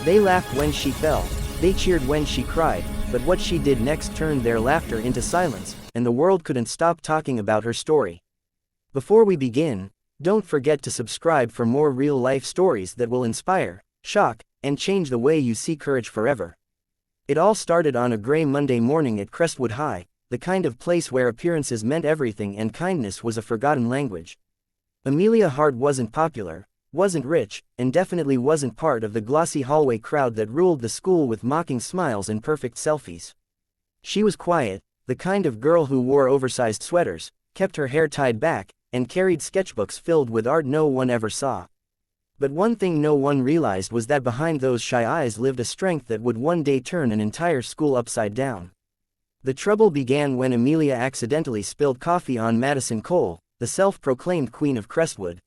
They laughed when she fell, they cheered when she cried, but what she did next turned their laughter into silence, and the world couldn't stop talking about her story. Before we begin, don't forget to subscribe for more real-life stories that will inspire, shock, and change the way you see courage forever. It all started on a gray Monday morning at Crestwood High, the kind of place where appearances meant everything and kindness was a forgotten language. Amelia Hart wasn't popular, wasn't rich, and definitely wasn't part of the glossy hallway crowd that ruled the school with mocking smiles and perfect selfies. She was quiet, the kind of girl who wore oversized sweaters, kept her hair tied back, and carried sketchbooks filled with art no one ever saw. But one thing no one realized was that behind those shy eyes lived a strength that would one day turn an entire school upside down. The trouble began when Amelia accidentally spilled coffee on Madison Cole, the self-proclaimed queen of Crestwood.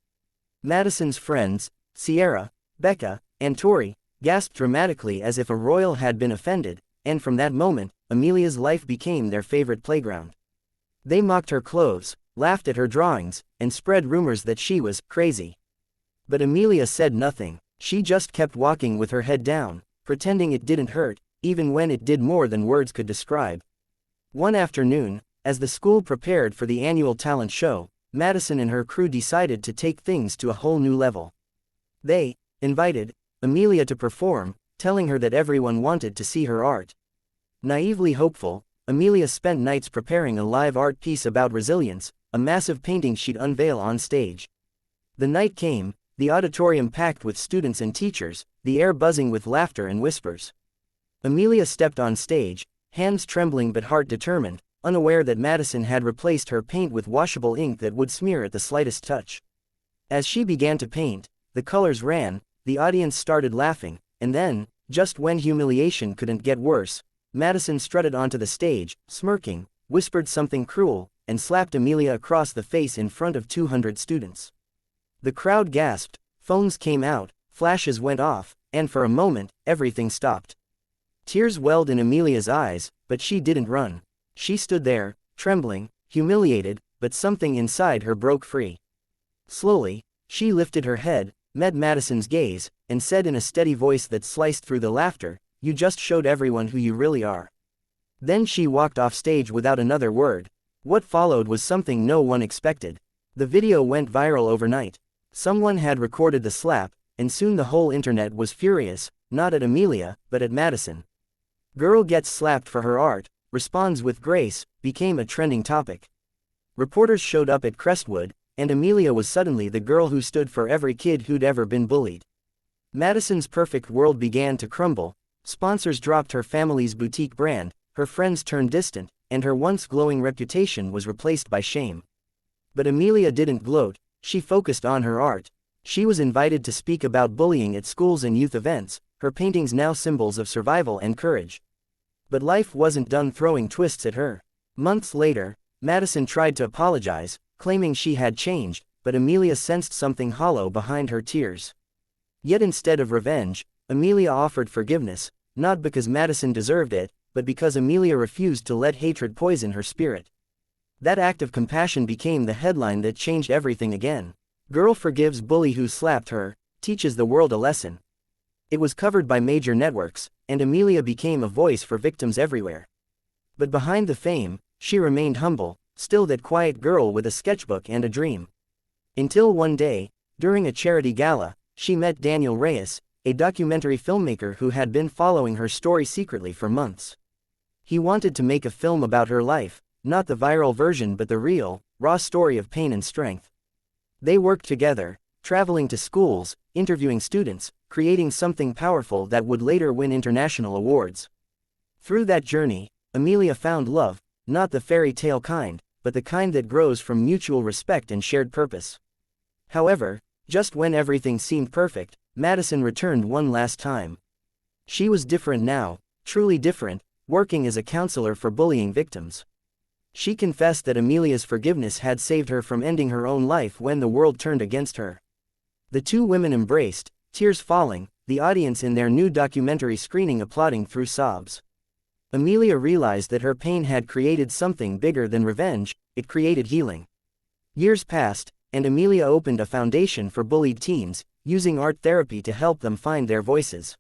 Madison's friends, Sierra, Becca, and Tori, gasped dramatically as if a royal had been offended, and from that moment, Amelia's life became their favorite playground. They mocked her clothes, laughed at her drawings, and spread rumors that she was crazy. But Amelia said nothing. She just kept walking with her head down, pretending it didn't hurt, even when it did more than words could describe. One afternoon, as the school prepared for the annual talent show, Madison and her crew decided to take things to a whole new level. They invited Amelia to perform, telling her that everyone wanted to see her art. Naively hopeful, Amelia spent nights preparing a live art piece about resilience, a massive painting she'd unveil on stage. The night came, the auditorium packed with students and teachers, the air buzzing with laughter and whispers. Amelia stepped on stage, hands trembling but heart determined, unaware that Madison had replaced her paint with washable ink that would smear at the slightest touch. As she began to paint, the colors ran, the audience started laughing, and then, just when humiliation couldn't get worse, Madison strutted onto the stage, smirking, whispered something cruel, and slapped Amelia across the face in front of 200 students. The crowd gasped, phones came out, flashes went off, and for a moment, everything stopped. Tears welled in Amelia's eyes, but she didn't run. She stood there, trembling, humiliated, but something inside her broke free. Slowly, she lifted her head, met Madison's gaze, and said in a steady voice that sliced through the laughter, "You just showed everyone who you really are." Then she walked off stage without another word. What followed was something no one expected. The video went viral overnight. Someone had recorded the slap, and soon the whole internet was furious, not at Amelia, but at Madison. "Girl gets slapped for her art, responds with grace," became a trending topic. Reporters showed up at Crestwood, and Amelia was suddenly the girl who stood for every kid who'd ever been bullied. Madison's perfect world began to crumble, sponsors dropped her family's boutique brand, her friends turned distant, and her once glowing reputation was replaced by shame. But Amelia didn't gloat, she focused on her art. She was invited to speak about bullying at schools and youth events, her paintings now symbols of survival and courage. But life wasn't done throwing twists at her. Months later, Madison tried to apologize, claiming she had changed, but Amelia sensed something hollow behind her tears. Yet instead of revenge, Amelia offered forgiveness, not because Madison deserved it, but because Amelia refused to let hatred poison her spirit. That act of compassion became the headline that changed everything again. "Girl forgives bully who slapped her, teaches the world a lesson." It was covered by major networks, and Amelia became a voice for victims everywhere. But behind the fame, she remained humble, still that quiet girl with a sketchbook and a dream. Until one day, during a charity gala, she met Daniel Reyes, a documentary filmmaker who had been following her story secretly for months. He wanted to make a film about her life, not the viral version but the real, raw story of pain and strength. They worked together, traveling to schools, interviewing students, creating something powerful that would later win international awards. Through that journey, Amelia found love, not the fairy tale kind, but the kind that grows from mutual respect and shared purpose. However, just when everything seemed perfect, Madison returned one last time. She was different now, truly different, working as a counselor for bullying victims. She confessed that Amelia's forgiveness had saved her from ending her own life when the world turned against her. The two women embraced, tears falling, the audience in their new documentary screening applauding through sobs. Amelia realized that her pain had created something bigger than revenge, it created healing. Years passed, and Amelia opened a foundation for bullied teens, using art therapy to help them find their voices.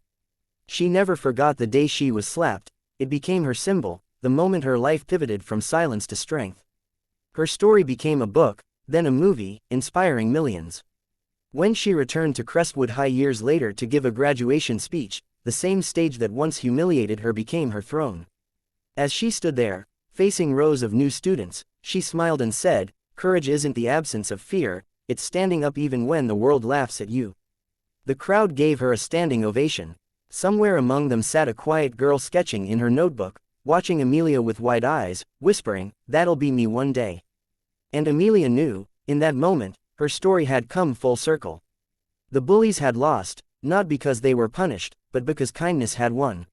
She never forgot the day she was slapped. It became her symbol, the moment her life pivoted from silence to strength. Her story became a book, then a movie, inspiring millions. When she returned to Crestwood High years later to give a graduation speech, the same stage that once humiliated her became her throne. As she stood there, facing rows of new students, she smiled and said, "Courage isn't the absence of fear, it's standing up even when the world laughs at you." The crowd gave her a standing ovation. Somewhere among them sat a quiet girl sketching in her notebook, watching Amelia with wide eyes, whispering, "That'll be me one day." And Amelia knew, in that moment, her story had come full circle. The bullies had lost, not because they were punished, but because kindness had won.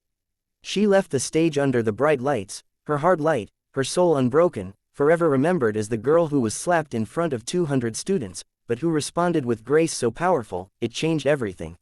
She left the stage under the bright lights, her heart light, her soul unbroken, forever remembered as the girl who was slapped in front of 200 students, but who responded with grace so powerful, it changed everything.